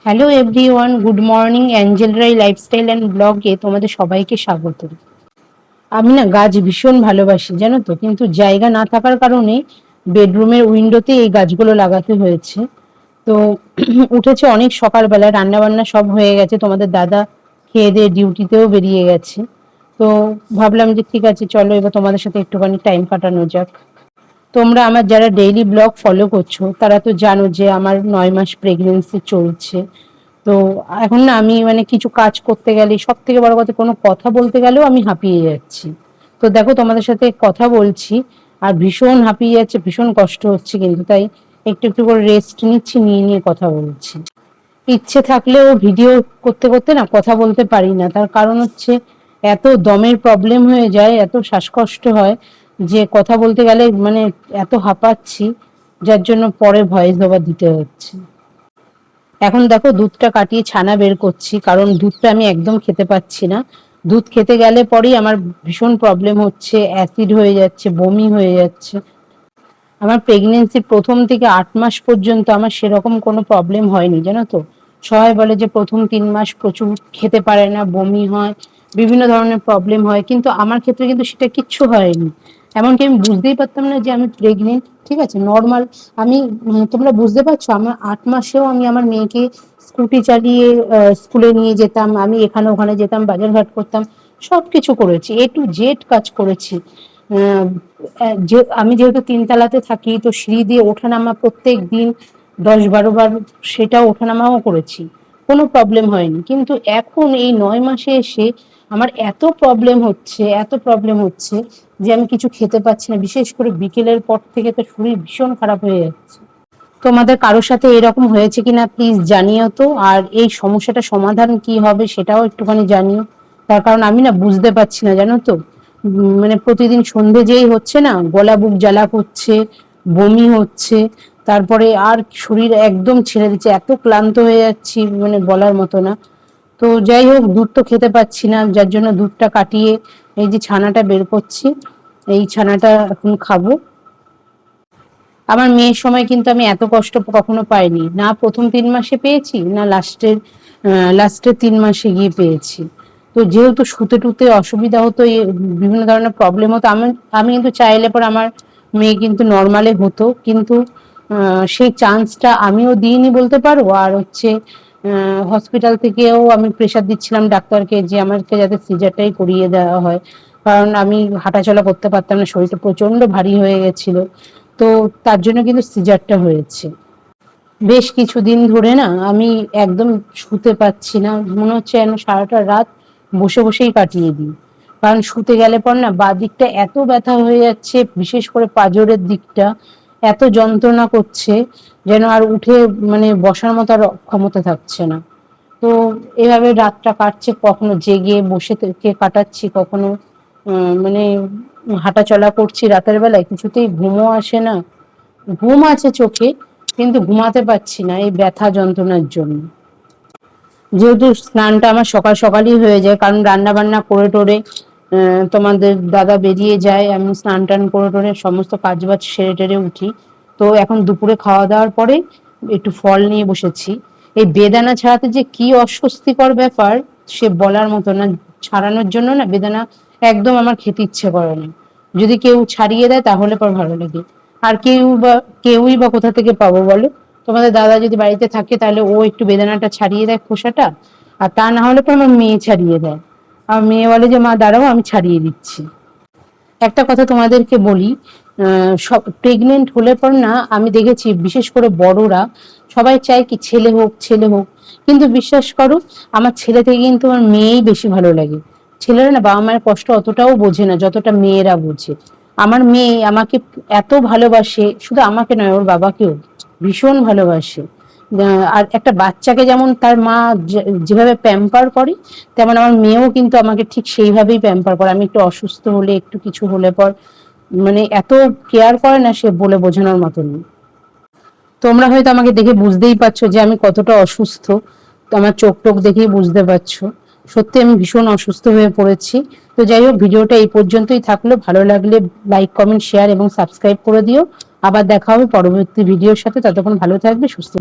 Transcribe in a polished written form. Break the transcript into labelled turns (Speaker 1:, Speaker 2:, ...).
Speaker 1: Hello everyone, good morning. Angel Rai lifestyle and ব্লগে তোমাদের সবাইকে স্বাগত। আমি না গাছ ভীষণ ভালোবাসি জানো তো, কিন্তু জায়গা না থাকার কারণে বেডরুমের উইন্ডোতে এই গাছগুলো লাগাতে হয়েছে। তো উঠেছে অনেক সকালবেলা, রান্না বান্না সব হয়ে গেছে, তোমাদের দাদা খেয়ে দিয়ে ডিউটিতেও বেরিয়ে গেছে। তো ভাবলাম যে ঠিক আছে, চলো এবার তোমাদের সাথে একটুখানি টাইম কাটানো যাক। তোমরা আমার যারা ডেইলি ব্লগ ফলো করছো তারা তো জানো যে আমার 9 মাস প্রেগনেন্সি চলছে। তো এখন না আমি মানে কিছু কাজ করতে গেলে, সব থেকে বড় কথা কোনো কথা বলতে গেলেও আমি হাঁপিয়ে যাচ্ছি। তো দেখো তোমাদের সাথে কথা বলছি আর ভীষণ হাঁপিয়ে যাচ্ছে, ভীষণ কষ্ট হচ্ছে, কিন্তু তাই একটু একটু করে রেস্ট নিচ্ছি, নিয়ে নিয়ে কথা বলছি। ইচ্ছে থাকলেও ভিডিও করতে করতে না কথা বলতে পারি না, তার কারণ হচ্ছে এত দমের প্রবলেম হয়ে যায়, এত শ্বাসকষ্ট হয় যে কথা বলতে গেলে মানে এত হাঁপাচ্ছি, যার জন্য পরে ভয়েস ওভার দিতে হচ্ছে। এখন দেখো দুধটা কাটিয়ে ছানা বের করছি, কারণ দুধটা আমি একদম খেতে পাচ্ছি না। দুধ খেতে গেলে পরেই আমার ভীষণ প্রবলেম হচ্ছে, অ্যাসিড হয়ে যাচ্ছে, বমি হয়ে যাচ্ছে। আমার প্রেগনেন্সির প্রথম থেকে 8 মাস পর্যন্ত আমার সেরকম কোনো প্রবলেম হয়নি জানো তো। সবাই বলে যে প্রথম 3 মাস প্রচুর খেতে পারে না, বমি হয়, বিভিন্ন ধরনের প্রবলেম হয়, কিন্তু আমার ক্ষেত্রে কিন্তু সেটা কিচ্ছু হয়নি। এমনকি আমি বুঝতেই পারতাম না যে আমি প্রেগনেন্ট। ঠিক আছে, নর্মাল। আমি তোমরা বুঝতে পারছো, আমার 8 মাসেও আমি আমার মেয়েকে স্কুটি চালিয়ে স্কুলে নিয়ে যেতাম, আমি এখানে ওখানে যেতাম, বাজারঘাট করতাম, সব কিছু করেছি, A to Z কাজ করেছি। যে আমি যেহেতু 3 তলাতে থাকি, তো সিঁড়ি দিয়ে ওঠানামা প্রত্যেক দিন 10-12 বার সেটাও ওঠানামাও করেছি, কোনো প্রবলেম হয়নি। কিন্তু এখন এই 9 মাসে এসে আমার এত প্রবলেম হচ্ছে, এত প্রবলেম হচ্ছে যে আমি কিছু খেতে পাচ্ছি না, বিশেষ করে বিকেলের পর থেকে তো শরীর ভীষণ খারাপ হয়ে যাচ্ছে। তোমাদের কারোর সাথে এরকম হয়েছে কিনা প্লিজ জানিও তো, আর এই সমস্যাটা সমাধান কি হবে সেটাও একটুখানি জানিও। তার কারণ আমি না বুঝতে পারছি না জানো তো। মানে প্রতিদিন সন্ধে যেই হচ্ছে না, গলা বুক জ্বালা করছে, বমি হচ্ছে, তারপরে আর শরীর একদম ছেড়ে দিচ্ছে, এত ক্লান্ত হয়ে যাচ্ছি মানে বলার মতো না। তো যাই হোক, দুধ তো খেতে পাচ্ছি না, যার জন্য দুধটা কাটিয়ে এই যে ছানাটা বের করছি, এই ছানাটা এখন খাবো। আমার মেয়ের সময় কিন্তু আমি এত কষ্ট কখনো পাইনি, না প্রথম 3 মাসে পেয়েছি, না লাস্টের 3 মাসে গিয়ে পেয়েছি। তো যেহেতু শুতে টুতে অসুবিধা হতো, বিভিন্ন ধরনের প্রবলেম হতো, আমি আমি কিন্তু চাইলে পর আমার মেয়ে কিন্তু নর্মালে হতো, কিন্তু সেই চান্সটা আমিও দিইনি বলতে পারো। আর হচ্ছে হসপিটাল থেকেও আমি প্রেশার দিচ্ছিলাম ডাক্তারকে যে আমাকে যাতে সিজারটাই করিয়ে দেওয়া হয়, কারণ আমি হাঁটাচলা করতে পারতাম না, শরীরটা প্রচন্ড ভারী হয়ে গেছিল। তো তার জন্য কিন্তু সিজারটা হয়েছে। বেশ কিছুদিন ধরে না আমি একদম শুতে পাচ্ছি না, মনে হচ্ছে যেন সারাটা রাত বসে বসেই কাটিয়ে দিই। কারণ শুতে গেলে পর না বাঁ দিকটা এত ব্যথা হয়ে যাচ্ছে, বিশেষ করে পাঁজরের দিকটা এত যন্ত্রণা করছে, যেন আর উঠে মানে বসার মতো আর ক্ষমতা থাকছে না। তো এভাবে রাতটা কাটছে, কখনো জেগে বসে থেকে কাটাচ্ছি, কখনো মানে হাঁটা চলা করছি রাতের বেলায়, কিছুতেই ঘুমও আসে না। ঘুম আছে চোখে, কিন্তু ঘুমাতে পারছি না এই ব্যথা যন্ত্রণার জন্য। যেহেতু স্নানটা আমার সকাল সকালই হয়ে যায়, কারণ রান্না বান্না করে টোরে তোমাদের দাদা বেরিয়ে যায়, আমি স্নান টান করে টোরে সমস্ত কাজ বাজ সেরে টেরে উঠি। তো এখন দুপুরে খাওয়া দাওয়ার পরে একটু ফল নিয়ে বসেছি। এই বেদানা ছাড়াতে যে কি অস্বস্তিকর ব্যাপার, সে বলার মতো না। ছাড়ানোর জন্য না বেদানা একদম আমার খেতে ইচ্ছে করে না। যদি কেউ ছাড়িয়ে দেয় তাহলে পর ভালো লাগে। আর কেউই বা কোথা থেকে পাবো বলো। তোমাদের দাদা যদি বাড়িতে থাকে তাহলে ও একটু বেদানাটা ছাড়িয়ে দেয় খোসাটা, আর তা না হলে তো আমার মেয়ে ছাড়িয়ে দেয়। আর মেয়ে বলে যে মা দাঁড়াও আমি ছাড়িয়ে দিচ্ছি। একটা কথা তোমাদেরকে বলি, সব প্রেগনেন্ট হলে পর না আমি দেখেছি বিশেষ করে বড়রা সবাই চায় কি ছেলে হোক ছেলে হোক, কিন্তু বিশ্বাস করো আমার ছেলে থেকে কিন্তু আমার মেয়েই বেশি ভালো লাগে। ছেলেরা না বাবা মায়ের কষ্ট অতটাও বোঝে না যতটা মেয়েরা বোঝে। আমার মেয়ে আমাকে এত ভালোবাসে, শুধু আমাকে নয় ওর বাবাকেও ভীষণ ভালোবাসে। আর একটা বাচ্চাকে যেমন তার মা যেভাবে প্যাম্পার করে, তেমন আমার মেয়েও কিন্তু আমাকে ঠিক সেইভাবেই প্যাম্পার করে। আমি একটু অসুস্থ হলে, একটু কিছু হলে পর মানে এত কেয়ার করে না, সে বলে বোঝানোর মতো নেই। তোমরা হয়তো আমাকে দেখে বুঝতেই পারছো যে আমি কতটা অসুস্থ, তো আমার চোখ টোক দেখেই বুঝতে পারছো। সত্যি আমি ভীষণ অসুস্থ হয়ে পড়েছি। তো যাই হোক, ভিডিওটা এই পর্যন্তই থাকলো, ভালো লাগলে লাইক কমেন্ট শেয়ার এবং সাবস্ক্রাইব করে দিও। আবার দেখা হবে পরবর্তী ভিডিওর সাথে, ততক্ষণ ভালো থাকবে, সুস্থ